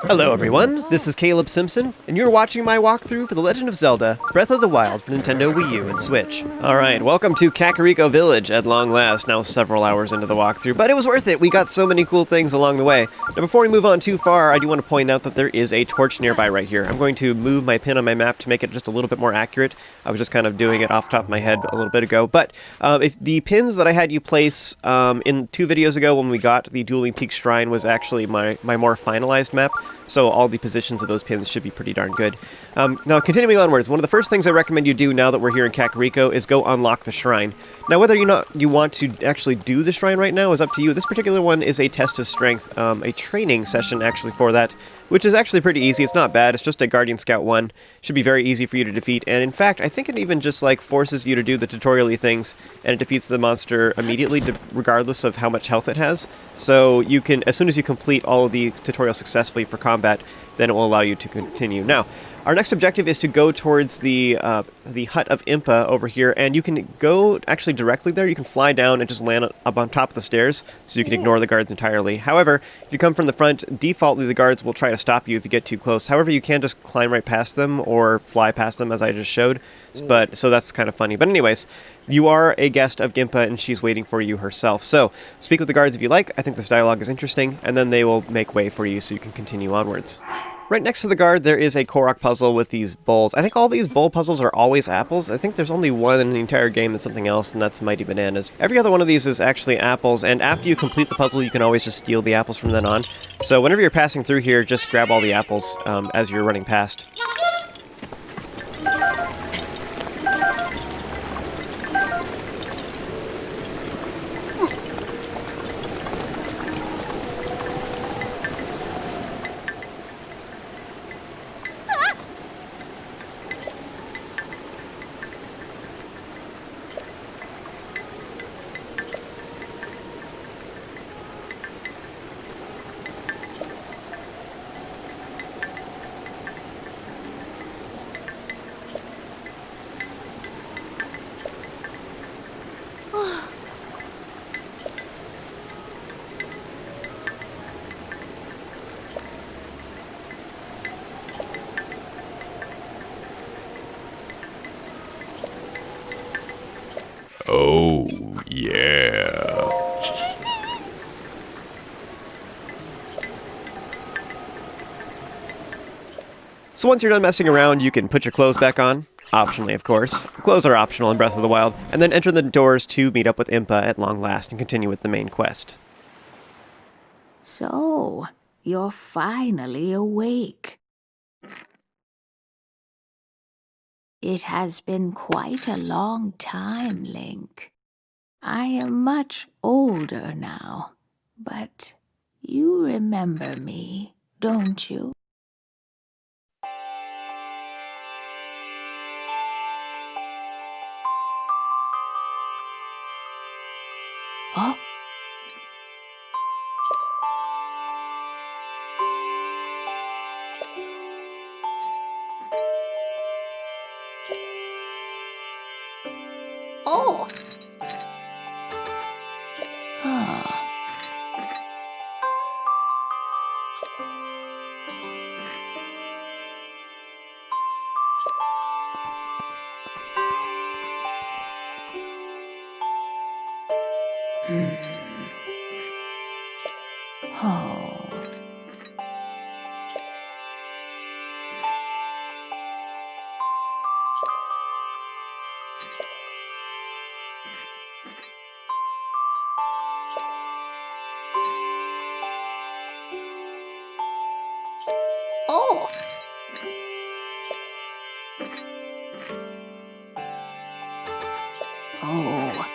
Hello everyone, this is Caleb Simpson, and you're watching my walkthrough for The Legend of Zelda, Breath of the Wild for Nintendo Wii U and Switch. Alright, welcome to Kakariko Village at long last, now several hours into the walkthrough, but it was worth it, we got so many cool things along the way. Now before we move on too far, I do want to point out that there is a torch nearby right here. I'm going to move my pin on my map to make it just a little bit more accurate. I was just kind of doing it off the top of my head a little bit ago, but if the pins that I had you place in 2 videos ago when we got the Dueling Peak Shrine was actually my more finalized map, so all the positions of those pins should be pretty darn good. Now, continuing onwards, one of the first things I recommend you do now that we're here in Kakariko is go unlock the shrine. Now, whether or not you want to actually do the shrine right now is up to you. This particular one is a test of strength, a training session actually for that, which is actually pretty easy. It's not bad. It's just a Guardian Scout 1. Should be very easy for you to defeat, and in fact, I think it even just like forces you to do the tutorial-y things, and it defeats the monster immediately, regardless of how much health it has. So you can, as soon as you complete all of the tutorials successfully for combat, then it will allow you to continue. Now, our next objective is to go towards the hut of Impa over here, and you can go actually directly there. You can fly down and just land up on top of the stairs, so you can ignore the guards entirely. However, if you come from the front, defaultly the guards will try to stop you if you get too close. However, you can just climb right past them or fly past them, as I just showed. But so that's kind of funny. But anyways, you are a guest of Impa, and she's waiting for you herself. So speak with the guards if you like. I think this dialogue is interesting, and then they will make way for you so you can continue onwards. Right next to the guard, there is a Korok puzzle with these bowls. I think all these bowl puzzles are always apples. I think there's only one in the entire game that's something else, and that's Mighty Bananas. Every other one of these is actually apples, and after you complete the puzzle, you can always just steal the apples from then on. So whenever you're passing through here, just grab all the apples as you're running past. Oh, yeah. So once you're done messing around, you can put your clothes back on. Optionally, of course. Clothes are optional in Breath of the Wild. And then enter the doors to meet up with Impa at long last and continue with the main quest. So, you're finally awake. It has been quite a long time, Link. I am much older now, but you remember me, don't you? Oh. Oh. Ah. Oh. Oh. Oh.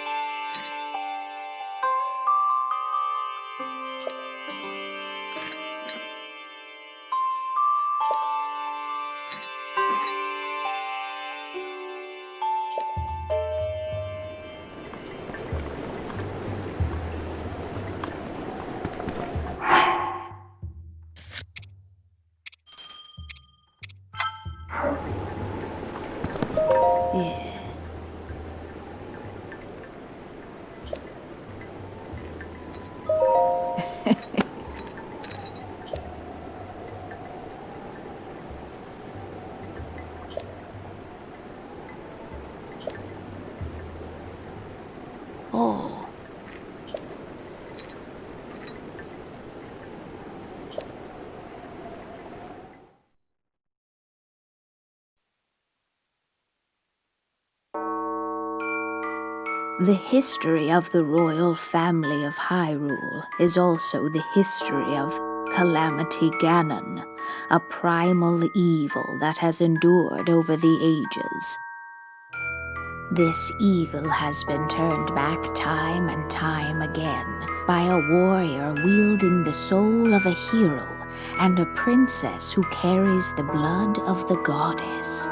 The history of the royal family of Hyrule is also the history of Calamity Ganon, a primal evil that has endured over the ages. This evil has been turned back time and time again by a warrior wielding the soul of a hero and a princess who carries the blood of the goddess.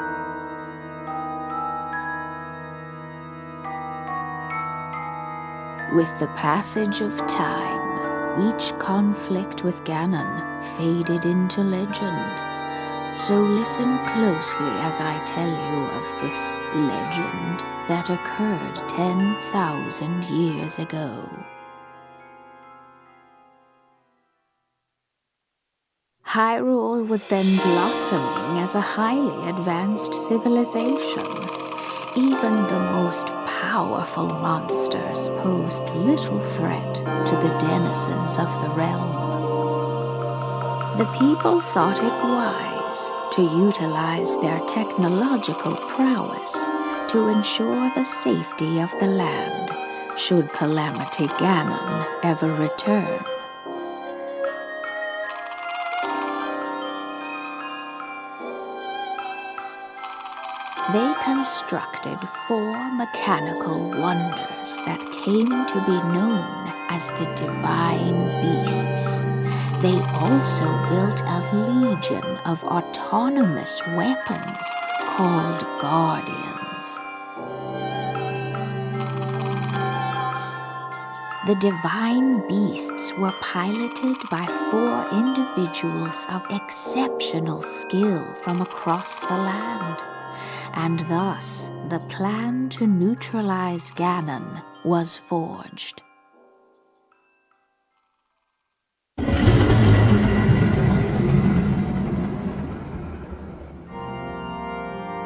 With the passage of time, each conflict with Ganon faded into legend. So listen closely as I tell you of this legend that occurred 10,000 years ago. Hyrule was then blossoming as a highly advanced civilization. Even the most powerful monsters posed little threat to the denizens of the realm. The people thought it wise to utilize their technological prowess to ensure the safety of the land should Calamity Ganon ever return. They constructed 4 mechanical wonders that came to be known as the Divine Beasts. They also built a legion of autonomous weapons called Guardians. The Divine Beasts were piloted by 4 individuals of exceptional skill from across the land. And thus, the plan to neutralize Ganon was forged.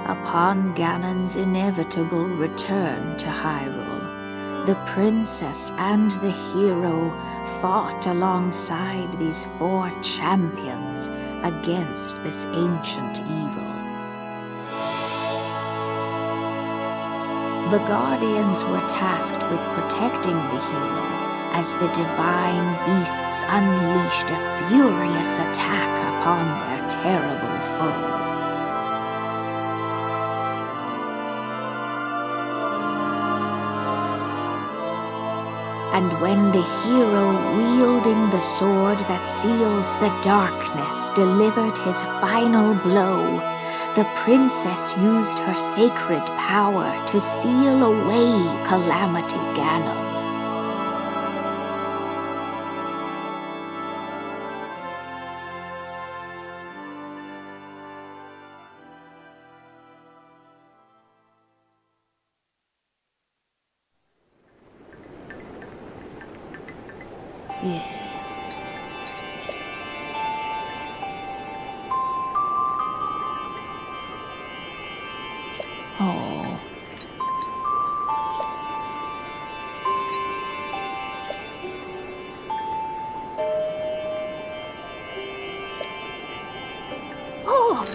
Upon Ganon's inevitable return to Hyrule, the princess and the hero fought alongside these 4 champions against this ancient evil. The Guardians were tasked with protecting the hero as the Divine Beasts unleashed a furious attack upon their terrible foe. And when the hero wielding the sword that seals the darkness delivered his final blow, the princess used her sacred power to seal away Calamity Ganon. Yeah. Oh. Oh.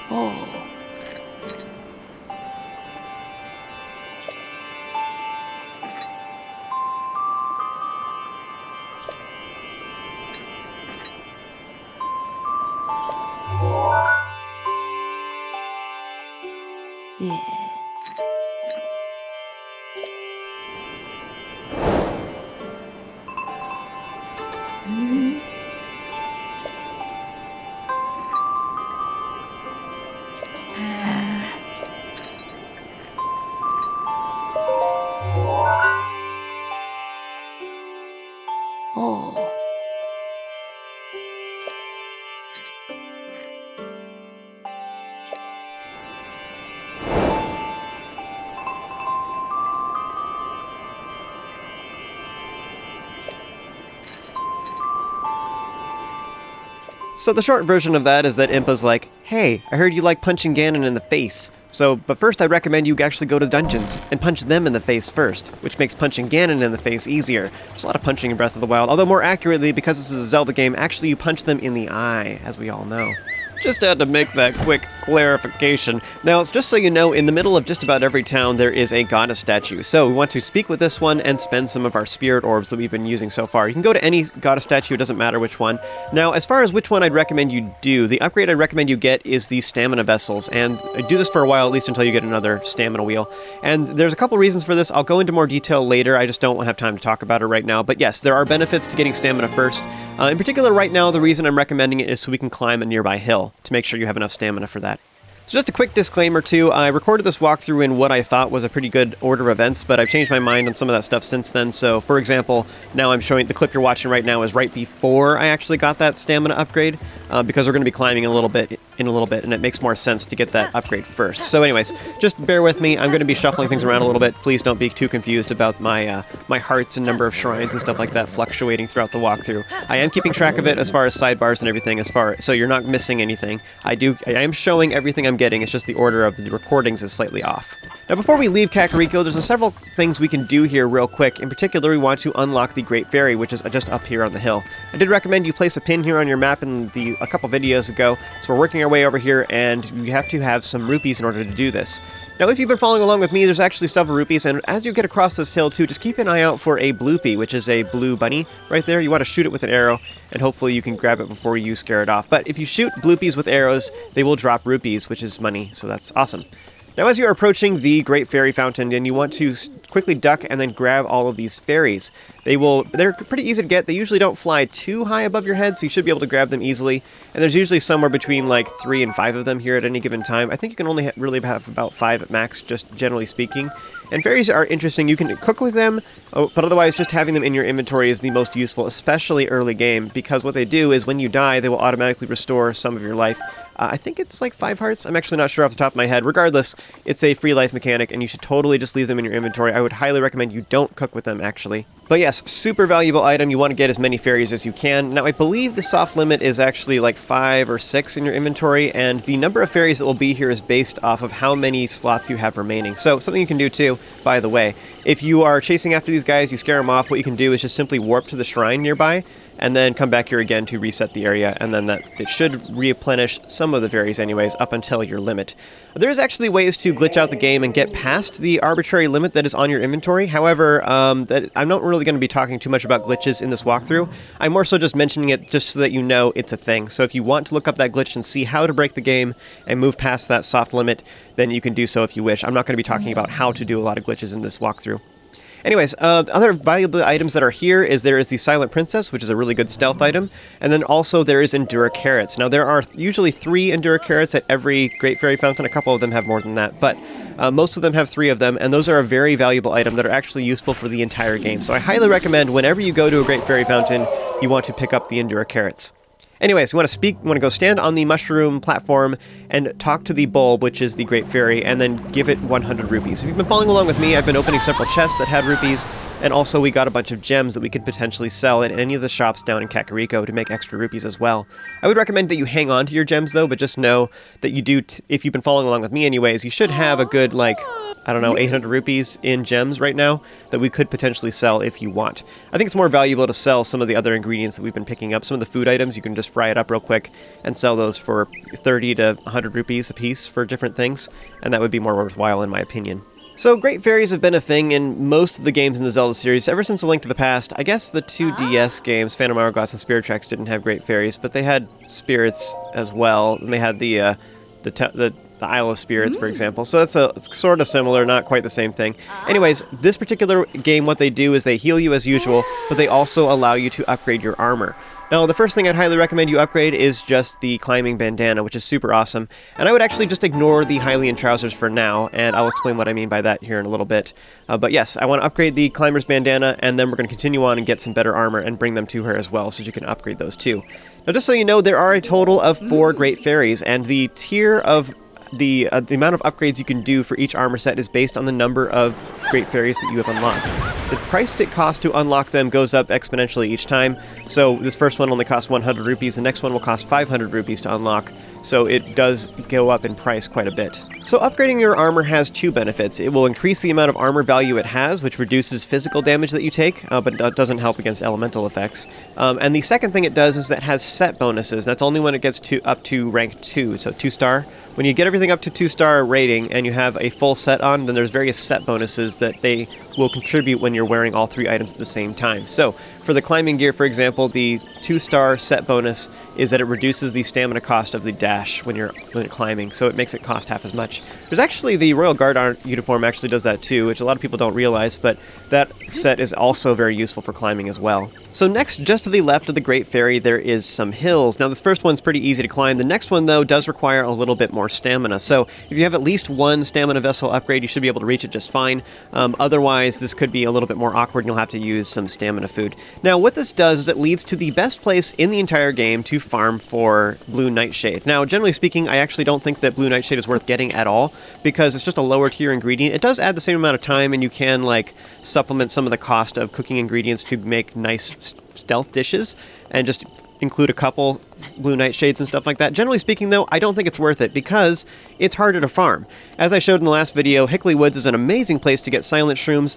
Oh. Yeah. Mm. Oh. So the short version of that is that Impa's like, hey, I heard you like punching Ganon in the face. But first I'd recommend you actually go to dungeons and punch them in the face first, which makes punching Ganon in the face easier. There's a lot of punching in Breath of the Wild, although more accurately, because this is a Zelda game, actually you punch them in the eye, as we all know. Just had to make that quick clarification. Now, just so you know, in the middle of just about every town there is a goddess statue. So we want to speak with this one and spend some of our spirit orbs that we've been using so far. You can go to any goddess statue, it doesn't matter which one. Now, as far as which one I'd recommend you do, the upgrade I'd recommend you get is the stamina vessels. And do this for a while, at least until you get another stamina wheel. And there's a couple reasons for this. I'll go into more detail later. I just don't have time to talk about it right now. But yes, there are benefits to getting stamina first. In particular, right now, the reason I'm recommending it is so we can climb a nearby hill to make sure you have enough stamina for that. So just a quick disclaimer too, I recorded this walkthrough in what I thought was a pretty good order of events, but I've changed my mind on some of that stuff since then. So for example, now I'm showing, the clip you're watching right now is right before I actually got that stamina upgrade, because we're going to be climbing in a little bit, and it makes more sense to get that upgrade first. So anyways, just bear with me, I'm going to be shuffling things around a little bit. Please don't be too confused about my my hearts and number of shrines and stuff like that fluctuating throughout the walkthrough. I am keeping track of it as far as sidebars and everything, so you're not missing anything. I am showing everything I'm getting, it's just the order of the recordings is slightly off. Now before we leave Kakariko, there's several things we can do here real quick. In particular, we want to unlock the Great Fairy, which is just up here on the hill. I did recommend you place a pin here on your map a couple videos ago, so we're working our way over here, and you have to have some rupees in order to do this. Now, if you've been following along with me, there's actually several rupees, and as you get across this hill too, just keep an eye out for a bloopy, which is a blue bunny right there. You want to shoot it with an arrow, and hopefully you can grab it before you scare it off. But if you shoot bloopies with arrows, they will drop rupees, which is money, so that's awesome. Now, as you're approaching the Great Fairy Fountain, and you want to quickly duck and then grab all of these fairies. They're pretty easy to get. They usually don't fly too high above your head, so you should be able to grab them easily. And there's usually somewhere between like 3 and 5 of them here at any given time. I think you can only really have about 5 at max, just generally speaking. And fairies are interesting. You can cook with them, but otherwise just having them in your inventory is the most useful, especially early game, because what they do is when you die, they will automatically restore some of your life. I think it's like 5 hearts. I'm actually not sure off the top of my head. Regardless, it's a free life mechanic, and you should totally just leave them in your inventory. I would highly recommend you don't cook with them, actually. But yes, super valuable item. You want to get as many fairies as you can. Now, I believe the soft limit is actually like 5 or 6 in your inventory, and the number of fairies that will be here is based off of how many slots you have remaining. So, something you can do too, by the way. If you are chasing after these guys, you scare them off, what you can do is just simply warp to the shrine nearby, and then come back here again to reset the area, and then it should replenish some of the fairies anyways, up until your limit. There's actually ways to glitch out the game and get past the arbitrary limit that is on your inventory. However, I'm not really going to be talking too much about glitches in this walkthrough. I'm more so just mentioning it just so that you know it's a thing. So if you want to look up that glitch and see how to break the game and move past that soft limit, then you can do so if you wish. I'm not going to be talking about how to do a lot of glitches in this walkthrough. Anyways, other valuable items that are here is there is the Silent Princess, which is a really good stealth item, and then also there is Endura Carrots. Now, there are usually 3 Endura Carrots at every Great Fairy Fountain. A couple of them have more than that, but most of them have 3 of them, and those are a very valuable item that are actually useful for the entire game. So I highly recommend whenever you go to a Great Fairy Fountain, you want to pick up the Endura Carrots. Anyways, you want to go stand on the mushroom platform and talk to the bulb, which is the Great Fairy, and then give it 100 rupees. If you've been following along with me, I've been opening several chests that had rupees, and also we got a bunch of gems that we could potentially sell at any of the shops down in Kakariko to make extra rupees as well. I would recommend that you hang on to your gems though, but just know that you do, if you've been following along with me anyways, you should have a good, like, I don't know, 800 rupees in gems right now that we could potentially sell if you want. I think it's more valuable to sell some of the other ingredients that we've been picking up. Some of the food items, you can just fry it up real quick and sell those for 30 to 100 rupees a piece for different things, and that would be more worthwhile in my opinion. So Great Fairies have been a thing in most of the games in the Zelda series ever since A Link to the Past. I guess the 2DS games, Phantom Hourglass and Spirit Tracks, didn't have Great Fairies, but they had spirits as well, and they had the Isle of Spirits, for example. So it's sort of similar, not quite the same thing. Anyways, this particular game, what they do is they heal you as usual, but they also allow you to upgrade your armor. Now, the first thing I'd highly recommend you upgrade is just the climbing bandana, which is super awesome. And I would actually just ignore the Hylian trousers for now, and I'll explain what I mean by that here in a little bit. But yes, I want to upgrade the climber's bandana, and then we're going to continue on and get some better armor and bring them to her as well, so you can upgrade those too. Now, just so you know, there are a total of 4 Great Fairies, and the tier of the amount of upgrades you can do for each armor set is based on the number of Great Fairies that you have unlocked. The price it costs to unlock them goes up exponentially each time, so this first one only costs 100 rupees, the next one will cost 500 rupees to unlock, so it does go up in price quite a bit. So upgrading your armor has two benefits. It will increase the amount of armor value it has, which reduces physical damage that you take, but it doesn't help against elemental effects. And the second thing it does is that it has set bonuses. That's only when it gets up to rank 2, so 2-star. When you get everything up to 2-star rating and you have a full set on, then there's various set bonuses that they will contribute when you're wearing all 3 items at the same time. So for the climbing gear, for example, the 2-star set bonus is that it reduces the stamina cost of the dash when you're climbing, so it makes it cost half as much. There's actually the Royal Guard uniform actually does that too, which a lot of people don't realize, but that set is also very useful for climbing as well. So next, just to the left of the Great Ferry, there is some hills. Now this first one's pretty easy to climb. The next one, though, does require a little bit more stamina. So if you have at least one stamina vessel upgrade, you should be able to reach it just fine. Otherwise, this could be a little bit more awkward and you'll have to use some stamina food. Now what this does is it leads to the best place in the entire game to farm for Blue Nightshade. Now generally speaking, I actually don't think that Blue Nightshade is worth getting at all because it's just a lower tier ingredient. It does add the same amount of time and you can like supplement some of the cost of cooking ingredients to make nice stealth dishes and just include a couple Blue Nightshades and stuff like that. Generally speaking, though, I don't think it's worth it because it's harder to farm. As I showed in the last video, Hickory Woods is an amazing place to get silent shrooms.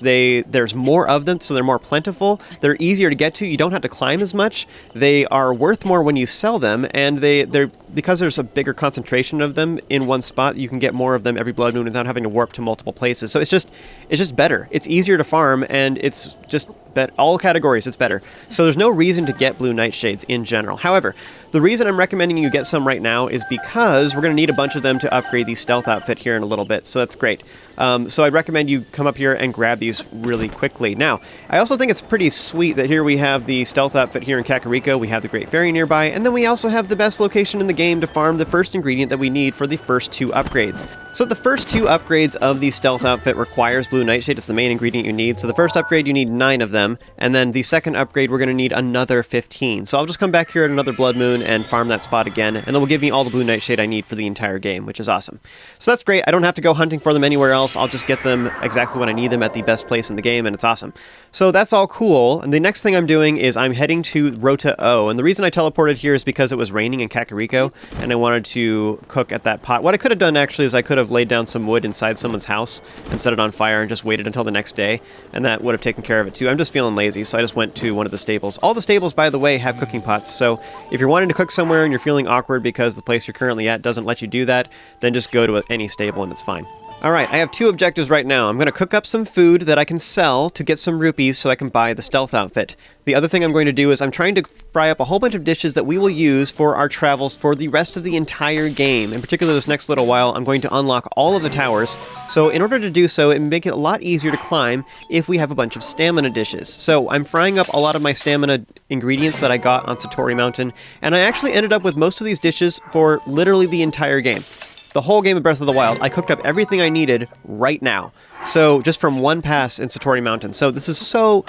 There's more of them, so they're more plentiful. They're easier to get to. You don't have to climb as much. They are worth more when you sell them, and they're because there's a bigger concentration of them in one spot, you can get more of them every blood moon without having to warp to multiple places. So it's just better. It's easier to farm, and it's just all categories, it's better. So there's no reason to get Blue Nightshades in general. However, the reason I'm recommending you get some right now is because we're going to need a bunch of them to upgrade the stealth outfit here in a little bit, so that's great. So I recommend you come up here and grab these really quickly. Now, I also think it's pretty sweet that here we have the stealth outfit here in Kakariko, we have the Great Ferry nearby, and then we also have the best location in the game to farm the first ingredient that we need for the first 2 upgrades. So the first 2 upgrades of the stealth outfit requires Blue Nightshade. It's the main ingredient you need. So the first upgrade, you need 9 of them, and then the second upgrade, we're going to need another 15. So I'll just come back here at another blood moon and farm that spot again, and it will give me all the Blue Nightshade I need for the entire game, which is awesome. So that's great. I don't have to go hunting for them anywhere else. I'll just get them exactly when I need them at the best place in the game, and it's awesome. So that's all cool, and the next thing I'm doing is I'm heading to Rota O, and the reason I teleported here is because it was raining in Kakariko, and I wanted to cook at that pot. What I could have done actually is I could have laid down some wood inside someone's house and set it on fire and just waited until the next day, and that would have taken care of it too. I'm just feeling lazy, so I just went to one of the stables. All the stables, by the way, have cooking pots, so if you're wanting to cook somewhere and you're feeling awkward because the place you're currently at doesn't let you do that, then just go to any stable and it's fine. Alright, I have 2 objectives right now. I'm going to cook up some food that I can sell to get some rupees so I can buy the stealth outfit. The other thing I'm going to do is I'm trying to fry up a whole bunch of dishes that we will use for our travels for the rest of the entire game. In particular, this next little while, I'm going to unlock all of the towers. So in order to do so, it will make it a lot easier to climb if we have a bunch of stamina dishes. So I'm frying up a lot of my stamina ingredients that I got on Satori Mountain, and I actually ended up with most of these dishes for literally the entire game. The whole game of Breath of the Wild, I cooked up everything I needed right now. So, just from one pass in Satori Mountain. So this is so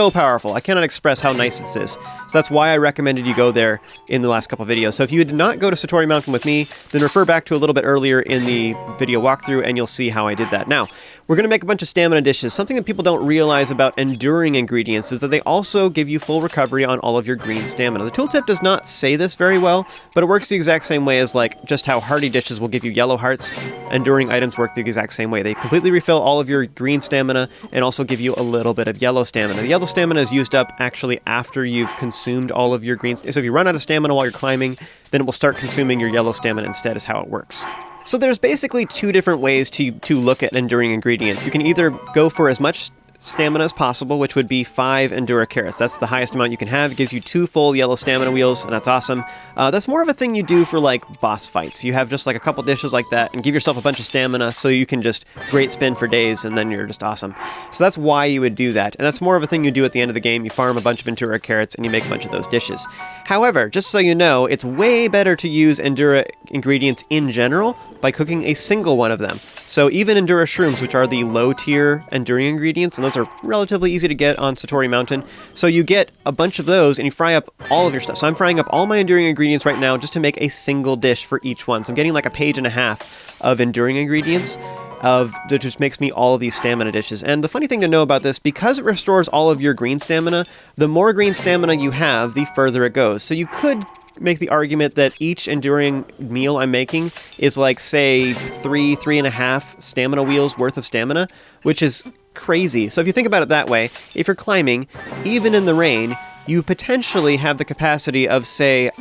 powerful. I cannot express how nice this is. So that's why I recommended you go there in the last couple videos. So if you did not go to Satori Mountain with me, then refer back to a little bit earlier in the video walkthrough and you'll see how I did that. Now, we're going to make a bunch of stamina dishes. Something that people don't realize about enduring ingredients is that they also give you full recovery on all of your green stamina. The tooltip does not say this very well, but it works the exact same way as like just how hearty dishes will give you yellow hearts. Enduring items work the exact same way. They completely refill all of your green stamina and also give you a little bit of yellow stamina. The yellow stamina is used up actually after you've consumed all of your green. So if you run out of stamina while you're climbing, then it will start consuming your yellow stamina instead is how it works. So there's basically 2 different ways to look at enduring ingredients. You can either go for as much stamina as possible, which would be 5 Endura carrots. That's the highest amount you can have. It gives you 2 full yellow stamina wheels, and that's awesome. That's more of a thing you do for like boss fights. You have just like a couple dishes like that and give yourself a bunch of stamina so you can just great spin for days and then you're just awesome. So that's why you would do that. And that's more of a thing you do at the end of the game. You farm a bunch of Endura carrots and you make a bunch of those dishes. However, just so you know, it's way better to use Endura ingredients in general by cooking a single one of them. So even Endura shrooms, which are the low tier enduring ingredients, and those are relatively easy to get on Satori Mountain. So you get a bunch of those and you fry up all of your stuff. So I'm frying up all my enduring ingredients right now just to make a single dish for each one. So I'm getting like a page and a half of enduring ingredients that just makes me all of these stamina dishes. And the funny thing to know about this, because it restores all of your green stamina, the more green stamina you have, the further it goes. So you could make the argument that each enduring meal I'm making is like, say, 3.5 stamina wheels worth of stamina, which is crazy. So if you think about it that way, if you're climbing, even in the rain, you potentially have the capacity of, say,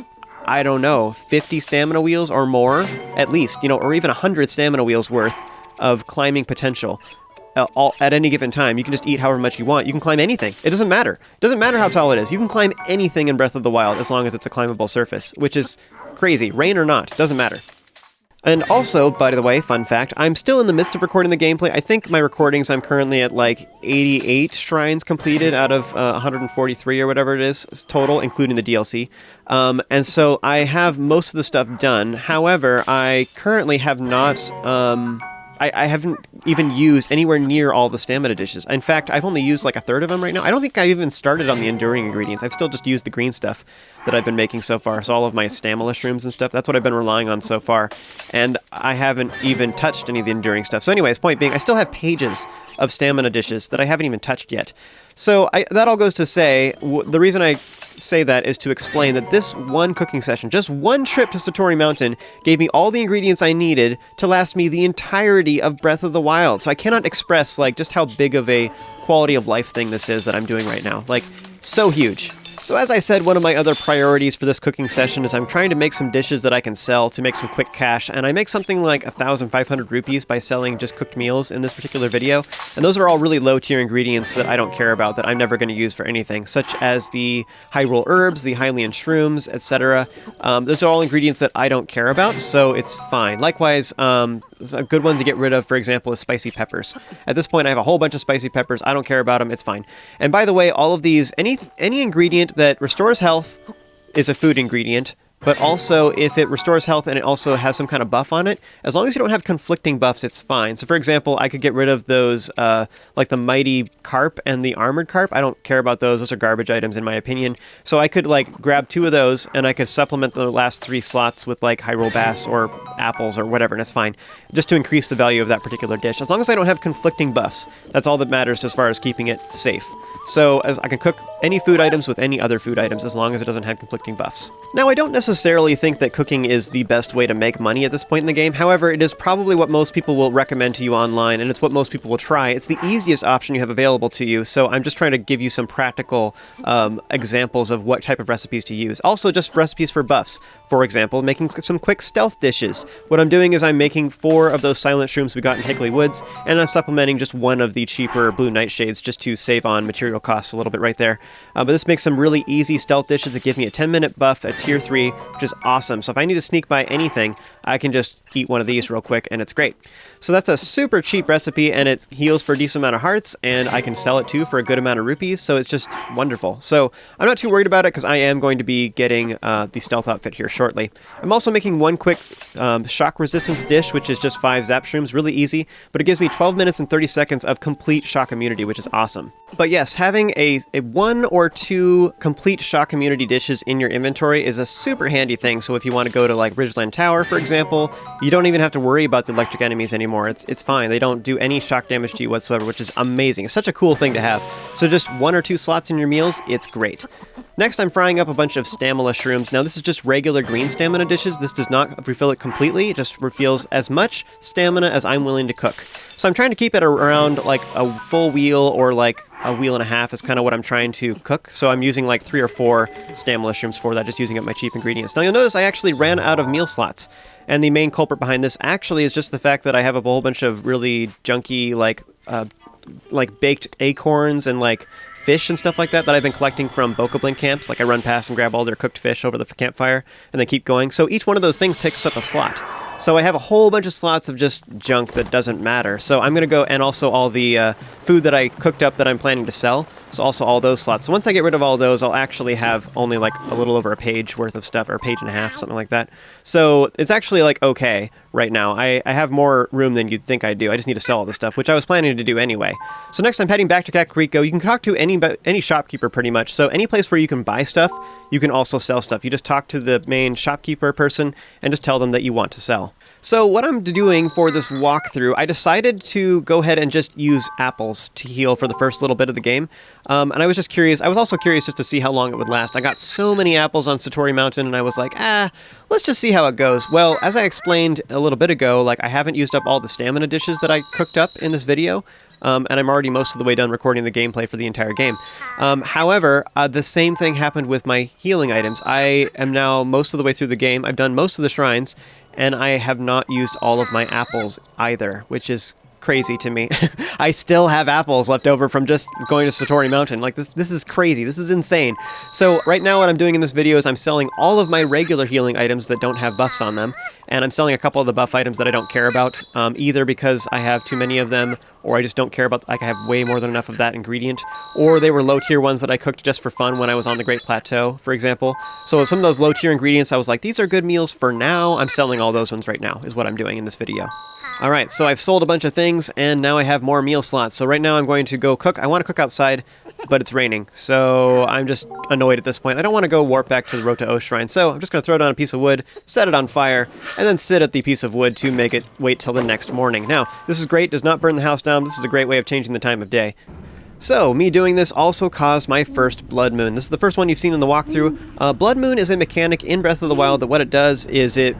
I don't know, 50 stamina wheels or more, at least, or even 100 stamina wheels worth of climbing potential. At any given time. You can just eat however much you want. You can climb anything. It doesn't matter. It doesn't matter how tall it is. You can climb anything in Breath of the Wild as long as it's a climbable surface, which is crazy. Rain or not, it doesn't matter. And also, by the way, fun fact, I'm still in the midst of recording the gameplay. I think my recordings, I'm currently at like 88 shrines completed out of 143 or whatever it is total, including the DLC. And so I have most of the stuff done. However, I currently have not... I haven't even used anywhere near all the stamina dishes. In fact, I've only used like a third of them right now. I don't think I've even started on the enduring ingredients. I've still just used the green stuff that I've been making so far. So all of my stamina shrooms and stuff, that's what I've been relying on so far. And I haven't even touched any of the enduring stuff. So anyways, point being, I still have pages of stamina dishes that I haven't even touched yet. So that all goes to say, the reason I say that is to explain that this one cooking session, just one trip to Satori Mountain, gave me all the ingredients I needed to last me the entirety of Breath of the Wild. So I cannot express like just how big of a quality of life thing this is that I'm doing right now. Like, so huge. So as I said, one of my other priorities for this cooking session is I'm trying to make some dishes that I can sell to make some quick cash, and I make something like 1,500 rupees by selling just cooked meals in this particular video, and those are all really low-tier ingredients that I don't care about, that I'm never going to use for anything, such as the Hyrule herbs, the Hylian shrooms, etc. Those are all ingredients that I don't care about, so it's fine. Likewise, a good one to get rid of, for example, is spicy peppers. At this point, I have a whole bunch of spicy peppers. I don't care about them. It's fine. And by the way, all of these, any ingredient that restores health is a food ingredient, but also if it restores health and it also has some kind of buff on it, as long as you don't have conflicting buffs, it's fine. So for example, I could get rid of those, like the Mighty Carp and the Armored Carp. I don't care about those. Those are garbage items in my opinion. So I could like grab 2 of those and I could supplement the last 3 slots with like Hyrule Bass or apples or whatever, and that's fine. Just to increase the value of that particular dish. As long as I don't have conflicting buffs, that's all that matters as far as keeping it safe. So as I can cook any food items with any other food items as long as it doesn't have conflicting buffs. Now, I don't necessarily think that cooking is the best way to make money at this point in the game. However, it is probably what most people will recommend to you online, and it's what most people will try. It's the easiest option you have available to you, so I'm just trying to give you some practical examples of what type of recipes to use. Also, just recipes for buffs. For example, making some quick stealth dishes. What I'm doing is I'm making 4 of those silent shrooms we got in Hickory Woods, and I'm supplementing just 1 of the cheaper blue nightshades just to save on material costs a little bit right there. But this makes some really easy stealth dishes that give me a 10-minute buff at tier 3, which is awesome. So if I need to sneak by anything, I can just eat one of these real quick, and it's great. So that's a super cheap recipe, and it heals for a decent amount of hearts, and I can sell it too for a good amount of rupees, so it's just wonderful. So I'm not too worried about it because I am going to be getting the stealth outfit here shortly. I'm also making one quick shock resistance dish, which is just 5 zap shrooms, really easy, but it gives me 12 minutes and 30 seconds of complete shock immunity, which is awesome. But yes, having a 1 or 2 complete shock immunity dishes in your inventory is a super handy thing. So if you want to go to like Ridgeland Tower, for example, you don't even have to worry about the electric enemies anymore. It's fine. They don't do any shock damage to you whatsoever, which is amazing. It's such a cool thing to have. So just 1 or 2 slots in your meals, it's great. Next, I'm frying up a bunch of stamina shrooms. Now, this is just regular green stamina dishes. This does not refill it completely. It just refills as much stamina as I'm willing to cook. So I'm trying to keep it around like a full wheel or like a wheel and a half is kind of what I'm trying to cook. So I'm using like 3 or 4 stamina shrooms for that, just using up my cheap ingredients. Now, you'll notice I actually ran out of meal slots. And the main culprit behind this actually is just the fact that I have a whole bunch of really junky, like baked acorns and like fish and stuff like that I've been collecting from Bokoblin camps. Like I run past and grab all their cooked fish over the campfire and then keep going. So each one of those things takes up a slot. So I have a whole bunch of slots of just junk that doesn't matter. So I'm going to go, and also all the food that I cooked up that I'm planning to sell. So also all those slots. So once I get rid of all those, I'll actually have only like a little over a page worth of stuff, or a page and a half, something like that. So it's actually like okay right now. I have more room than you'd think I do. I just need to sell all this stuff, which I was planning to do anyway. So next I'm heading back to Kakariko. You can talk to any shopkeeper pretty much. So any place where you can buy stuff, you can also sell stuff. You just talk to the main shopkeeper person and just tell them that you want to sell. So what I'm doing for this walkthrough, I decided to go ahead and just use apples to heal for the first little bit of the game. And I was just curious. I was also curious just to see how long it would last. I got so many apples on Satori Mountain, and I was like, let's just see how it goes. Well, as I explained a little bit ago, like I haven't used up all the stamina dishes that I cooked up in this video. And I'm already most of the way done recording the gameplay for the entire game. However, the same thing happened with my healing items. I am now most of the way through the game. I've done most of the shrines, and I have not used all of my apples either, which is crazy to me. I still have apples left over from just going to Satori Mountain. Like, this is crazy. This is insane. So right now what I'm doing in this video is I'm selling all of my regular healing items that don't have buffs on them, and I'm selling a couple of the buff items that I don't care about, either because I have too many of them, or I just don't care about, like, I have way more than enough of that ingredient, or they were low-tier ones that I cooked just for fun when I was on the Great Plateau, for example. So some of those low-tier ingredients, I was like, these are good meals for now. I'm selling all those ones right now, is what I'm doing in this video. Alright, so I've sold a bunch of things, and now I have more meal slots. So right now I'm going to go cook. I want to cook outside, but it's raining, so I'm just annoyed at this point. I don't want to go warp back to the Roto-O Shrine, so I'm just going to throw down a piece of wood, set it on fire, and then sit at the piece of wood to make it wait till the next morning. Now, this is great, does not burn the house down. This is a great way of changing the time of day. So, me doing this also caused my first Blood Moon. This is the first one you've seen in the walkthrough. Blood Moon is a mechanic in Breath of the Wild that what it does is it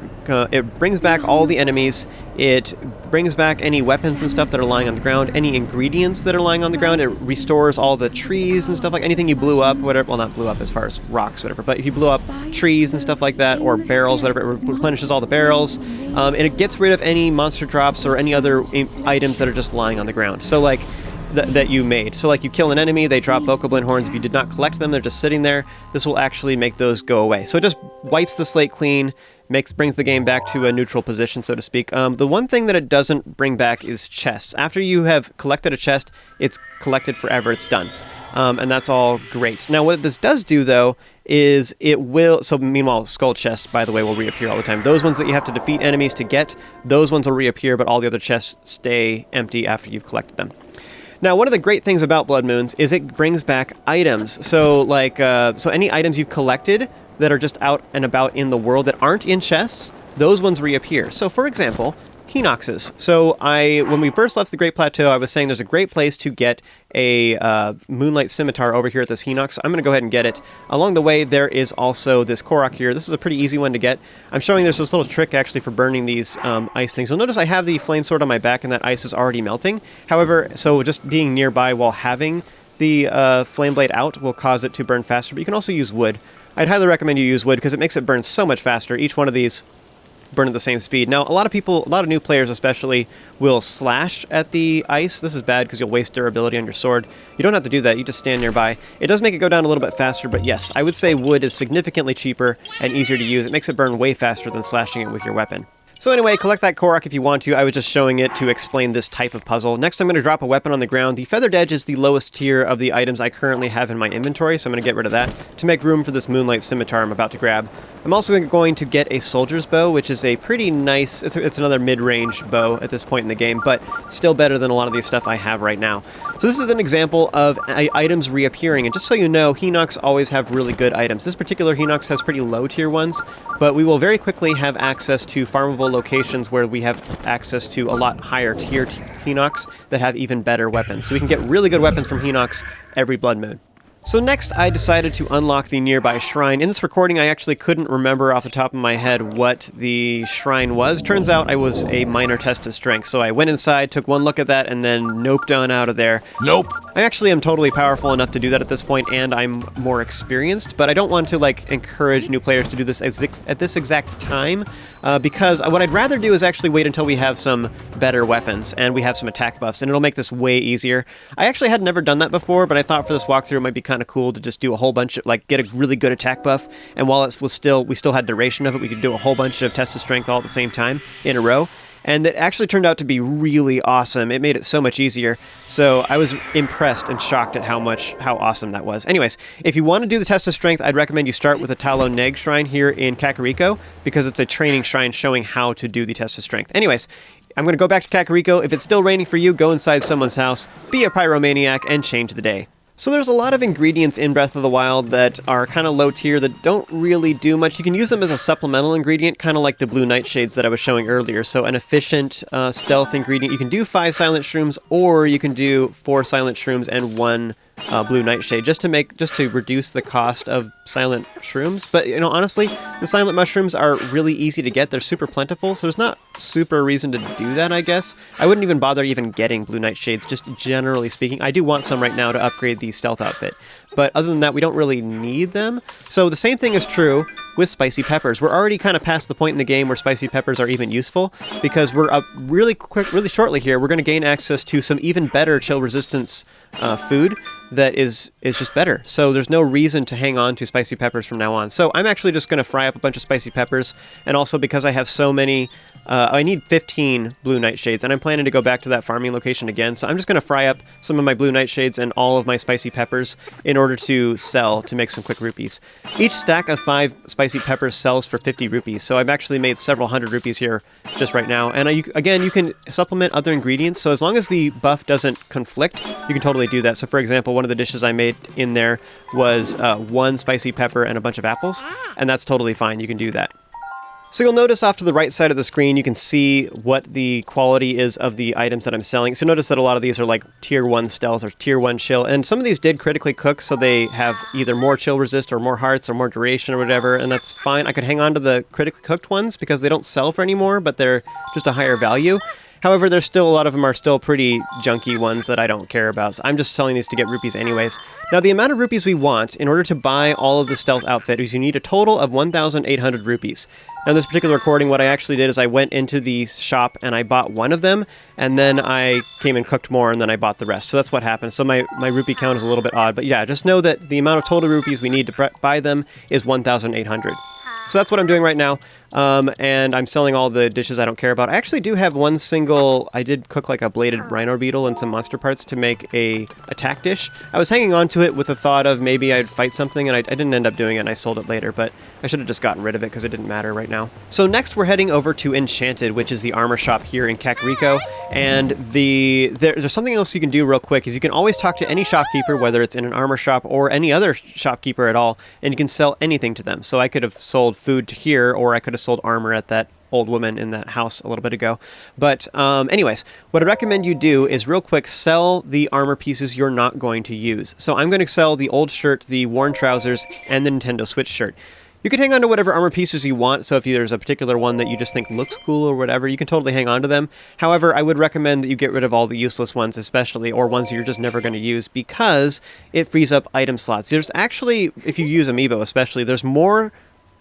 brings back all the enemies, it brings back any weapons and stuff that are lying on the ground, any ingredients that are lying on the ground, it restores all the trees and stuff, like anything you blew up, whatever, well, not blew up as far as rocks, whatever, but if you blew up trees and stuff like that, or barrels, whatever, it replenishes all the barrels, and it gets rid of any monster drops or any other items that are just lying on the ground. So, like, that you made. So like you kill an enemy, they drop Bokoblin horns. If you did not collect them, they're just sitting there. This will actually make those go away. So it just wipes the slate clean, brings the game back to a neutral position, so to speak. The one thing that it doesn't bring back is chests. After you have collected a chest, it's collected forever, it's done. And that's all great. Now what this does do though is it will, so meanwhile skull chests, by the way, will reappear all the time. Those ones that you have to defeat enemies to get, those ones will reappear, but all the other chests stay empty after you've collected them. Now, one of the great things about Blood Moons is it brings back items. So, like, so any items you've collected that are just out and about in the world that aren't in chests, those ones reappear. So, for example, Hinoxes. So, when we first left the Great Plateau, I was saying there's a great place to get a Moonlight Scimitar over here at this Hinox. I'm going to go ahead and get it. Along the way, there is also this Korok here. This is a pretty easy one to get. I'm showing there's this little trick, actually, for burning these ice things. You'll notice I have the flame sword on my back, and that ice is already melting. However, so just being nearby while having the flame blade out will cause it to burn faster, but you can also use wood. I'd highly recommend you use wood, because it makes it burn so much faster. Each one of these burn at the same speed. Now, a lot of new players especially, will slash at the ice. This is bad because you'll waste durability on your sword. You don't have to do that, you just stand nearby. It does make it go down a little bit faster, but yes, I would say wood is significantly cheaper and easier to use. It makes it burn way faster than slashing it with your weapon. So anyway, collect that Korok if you want to. I was just showing it to explain this type of puzzle. Next, I'm going to drop a weapon on the ground. The Feathered Edge is the lowest tier of the items I currently have in my inventory, so I'm going to get rid of that to make room for this Moonlight Scimitar I'm about to grab. I'm also going to get a Soldier's Bow, which is a pretty nice, it's another mid-range bow at this point in the game, but still better than a lot of the stuff I have right now. So this is an example of items reappearing, and just so you know, Hinox always have really good items. This particular Hinox has pretty low tier ones, but we will very quickly have access to farmable locations where we have access to a lot higher tier Hinox that have even better weapons. So we can get really good weapons from Hinox every Blood Moon. So next, I decided to unlock the nearby shrine. In this recording, I actually couldn't remember off the top of my head what the shrine was. Turns out I was a minor test of strength, so I went inside, took one look at that, and then noped on out of there. Nope. I actually am totally powerful enough to do that at this point, and I'm more experienced, but I don't want to, like, encourage new players to do this at this exact time, because what I'd rather do is actually wait until we have some better weapons, and we have some attack buffs, and it'll make this way easier. I actually had never done that before, but I thought for this walkthrough it might be kind of cool to just do a whole bunch of, like, get a really good attack buff, and while we still had duration of it, we could do a whole bunch of test of strength all at the same time in a row. And it actually turned out to be really awesome. It made it so much easier. So I was impressed and shocked at how awesome that was. Anyways, if you want to do the test of strength, I'd recommend you start with the Talo Neg shrine here in Kakariko, because it's a training shrine showing how to do the test of strength. Anyways, I'm going to go back to Kakariko. If it's still raining for you, go inside someone's house, be a pyromaniac, and change the day. So there's a lot of ingredients in Breath of the Wild that are kind of low tier that don't really do much. You can use them as a supplemental ingredient, kind of like the blue nightshades that I was showing earlier. So an efficient stealth ingredient. You can do 5 silent shrooms, or you can do 4 silent shrooms and 1 blue nightshade, just to reduce the cost of silent shrooms. But honestly, the silent mushrooms are really easy to get. They're super plentiful, so there's not super reason to do that, I guess. I wouldn't even bother even getting blue nightshades, just generally speaking. I do want some right now to upgrade the stealth outfit, but other than that, we don't really need them. So the same thing is true with spicy peppers. We're already kind of past the point in the game where spicy peppers are even useful, because we're up really shortly here, we're going to gain access to some even better chill resistance food that is just better. So there's no reason to hang on to spicy peppers from now on. So I'm actually just going to fry up a bunch of spicy peppers, and also because I have so many, I need 15 blue nightshades, and I'm planning to go back to that farming location again. So I'm just going to fry up some of my blue nightshades and all of my spicy peppers in order to sell, to make some quick rupees. Each stack of 5 spicy peppers sells for 50 rupees, so I've actually made several hundred rupees here just right now. And again, you can supplement other ingredients, so as long as the buff doesn't conflict, you can totally do that. So for example, one of the dishes I made in there was 1 spicy pepper and a bunch of apples, and that's totally fine. You can do that. So you'll notice off to the right side of the screen, you can see what the quality is of the items that I'm selling. So notice that a lot of these are like tier 1 stealth or tier 1 chill, and some of these did critically cook, so they have either more chill resist or more hearts or more duration or whatever, and that's fine. I could hang on to the critically cooked ones because they don't sell for any more, but they're just a higher value. However, there's still a lot of them are still pretty junky ones that I don't care about. So I'm just selling these to get rupees anyways. Now, the amount of rupees we want in order to buy all of the stealth outfit is you need a total of 1,800 rupees. Now, in this particular recording, what I actually did is I went into the shop and I bought 1 of them, and then I came and cooked more, and then I bought the rest. So that's what happened. So my rupee count is a little bit odd. But yeah, just know that the amount of total rupees we need to buy them is 1,800. So that's what I'm doing right now. And I'm selling all the dishes I don't care about. I actually do have one single, I did cook like a bladed rhino beetle and some monster parts to make a attack dish. I was hanging on to it with the thought of maybe I'd fight something, and I didn't end up doing it, and I sold it later, but I should have just gotten rid of it because it didn't matter right now. So next we're heading over to Enchanted, which is the armor shop here in Kakariko, and there's something else you can do real quick, is you can always talk to any shopkeeper, whether it's in an armor shop or any other shopkeeper at all, and you can sell anything to them. So I could have sold food here, or I could have sold armor at that old woman in that house a little bit ago. But anyways, what I recommend you do is real quick sell the armor pieces you're not going to use. So I'm going to sell the old shirt, the worn trousers, and the Nintendo Switch shirt. You can hang on to whatever armor pieces you want, so if there's a particular one that you just think looks cool or whatever, you can totally hang on to them. However, I would recommend that you get rid of all the useless ones especially, or ones that you're just never going to use, because it frees up item slots. There's actually, if you use Amiibo especially, there's more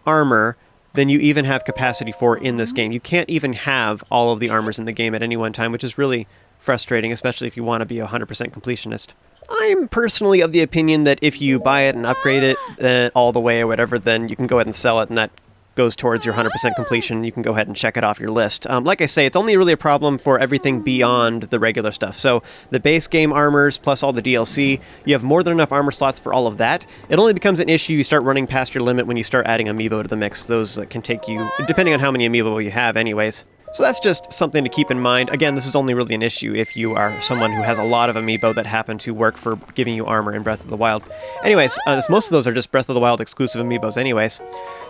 armor than you even have capacity for in this game. You can't even have all of the armors in the game at any one time, which is really frustrating, especially if you want to be a 100% completionist. I'm personally of the opinion that if you buy it and upgrade it all the way or whatever, then you can go ahead and sell it, and that goes towards your 100% completion. You can go ahead and check it off your list. Like I say, it's only really a problem for everything beyond the regular stuff. So the base game armors plus all the DLC, you have more than enough armor slots for all of that. It only becomes an issue you start running past your limit when you start adding Amiibo to the mix. Those can take you, depending on how many Amiibo you have anyways. So that's just something to keep in mind. Again, this is only really an issue if you are someone who has a lot of Amiibo that happen to work for giving you armor in Breath of the Wild. Anyways, most of those are just Breath of the Wild exclusive Amiibos anyways.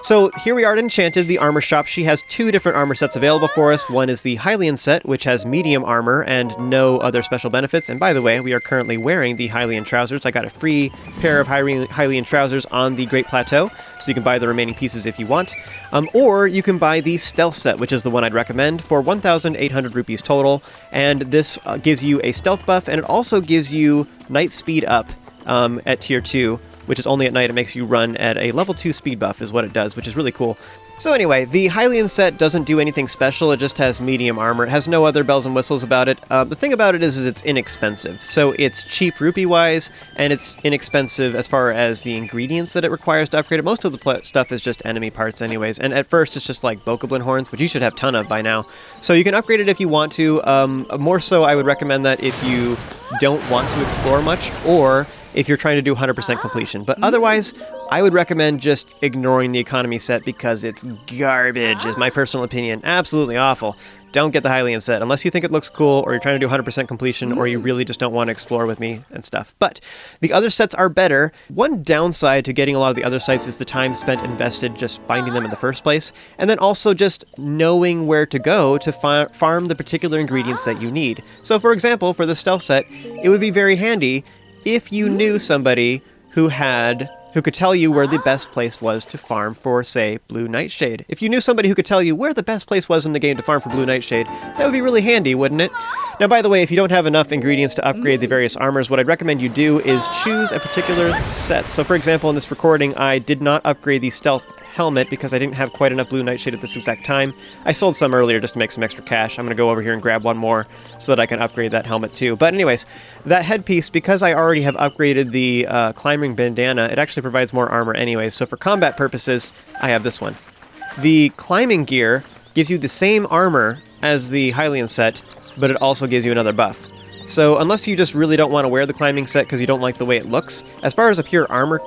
So here we are at Enchanted, the armor shop. She has 2 different armor sets available for us. One is the Hylian set, which has medium armor and no other special benefits. And by the way, we are currently wearing the Hylian trousers. I got a free pair of Hylian trousers on the Great Plateau, so you can buy the remaining pieces if you want. Or you can buy the Stealth set, which is the one I'd recommend, for 1,800 rupees total. And this gives you a stealth buff, and it also gives you night speed up at tier 2, which is only at night. It makes you run at a level 2 speed buff is what it does, which is really cool. So anyway, the Hylian set doesn't do anything special, it just has medium armor. It has no other bells and whistles about it. The thing about it is it's inexpensive. So it's cheap rupee-wise, and it's inexpensive as far as the ingredients that it requires to upgrade it. Most of the stuff is just enemy parts anyways, and at first it's just like Bokoblin horns, which you should have a ton of by now. So you can upgrade it if you want to. More so, I would recommend that if you don't want to explore much, or if you're trying to do 100% completion. But otherwise, I would recommend just ignoring the economy set because it's garbage, is my personal opinion. Absolutely awful. Don't get the Hylian set unless you think it looks cool or you're trying to do 100% completion or you really just don't want to explore with me and stuff. But the other sets are better. One downside to getting a lot of the other sets is the time spent invested just finding them in the first place, and then also just knowing where to go to farm the particular ingredients that you need. So for example, for the stealth set, it would be very handy if you knew somebody who could tell you where the best place was to farm for, say, Blue Nightshade. If you knew somebody who could tell you where the best place was in the game to farm for Blue Nightshade, that would be really handy, wouldn't it? Now, by the way, if you don't have enough ingredients to upgrade the various armors, what I'd recommend you do is choose a particular set. So, for example, in this recording, I did not upgrade the stealth helmet because I didn't have quite enough Blue Nightshade at this exact time. I sold some earlier just to make some extra cash. I'm going to go over here and grab one more so that I can upgrade that helmet too. But anyways, that headpiece, because I already have upgraded the climbing bandana, it actually provides more armor anyways. So for combat purposes, I have this one. The climbing gear gives you the same armor as the Hylian set, but it also gives you another buff. So unless you just really don't want to wear the climbing set because you don't like the way it looks, as far as a pure armor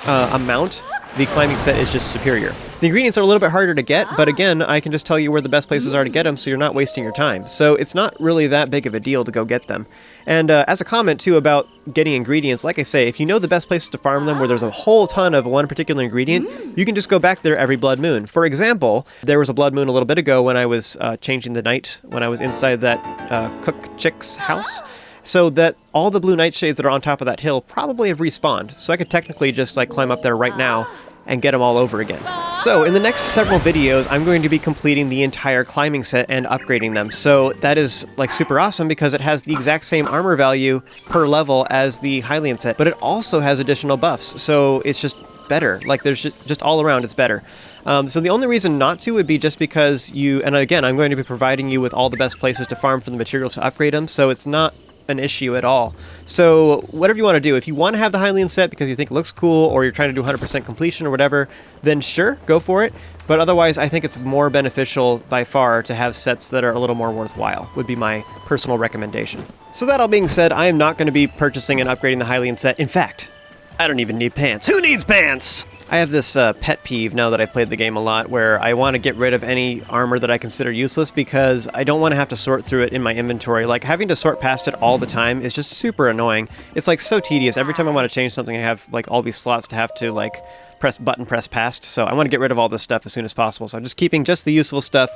amount, the climbing set is just superior. The ingredients are a little bit harder to get, but again, I can just tell you where the best places are to get them so you're not wasting your time. So it's not really that big of a deal to go get them. And as a comment too about getting ingredients, like I say, if you know the best places to farm them where there's a whole ton of one particular ingredient, you can just go back there every blood moon. For example, there was a blood moon a little bit ago when I was changing the night, when I was inside that cook chick's house. So that all the Blue Nightshades that are on top of that hill probably have respawned. So I could technically just like climb up there right now and get them all over again. So in the next several videos, I'm going to be completing the entire climbing set and upgrading them. So that is like super awesome because it has the exact same armor value per level as the Hylian set, but it also has additional buffs. So it's just better. Like there's just all around it's better. So the only reason not to would be just because and again, I'm going to be providing you with all the best places to farm for the materials to upgrade them. So it's not an issue at all. So whatever you want to do, if you want to have the Hylian set because you think it looks cool or you're trying to do 100% completion or whatever, then sure, go for it. But otherwise, I think it's more beneficial by far to have sets that are a little more worthwhile, would be my personal recommendation. So that all being said, I am not going to be purchasing and upgrading the Hylian set. In fact, I don't even need pants. Who needs pants? I have this pet peeve now that I've played the game a lot where I want to get rid of any armor that I consider useless because I don't want to have to sort through it in my inventory. Like having to sort past it all the time is just super annoying. It's like so tedious. Every time I want to change something, I have like all these slots to have to like press past. So I want to get rid of all this stuff as soon as possible. So I'm just keeping just the useful stuff.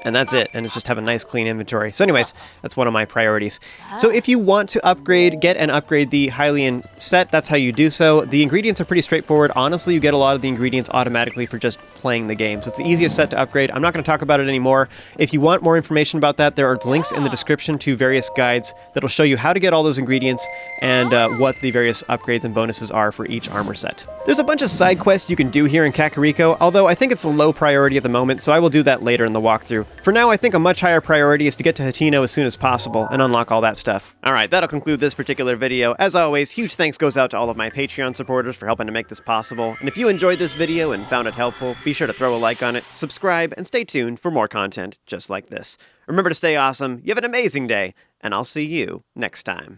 And that's it, and it's just have a nice clean inventory. So anyways, that's one of my priorities. So if you want to get and upgrade the Hylian set, that's how you do so. The ingredients are pretty straightforward. Honestly, you get a lot of the ingredients automatically for just playing the game. So it's the easiest set to upgrade. I'm not going to talk about it anymore. If you want more information about that, there are links in the description to various guides that'll show you how to get all those ingredients and what the various upgrades and bonuses are for each armor set. There's a bunch of side quests you can do here in Kakariko, although I think it's a low priority at the moment, so I will do that later in the walkthrough. For now, I think a much higher priority is to get to Hateno as soon as possible and unlock all that stuff. Alright, that'll conclude this particular video. As always, huge thanks goes out to all of my Patreon supporters for helping to make this possible. And if you enjoyed this video and found it helpful, be sure to throw a like on it, subscribe, and stay tuned for more content just like this. Remember to stay awesome, you have an amazing day, and I'll see you next time.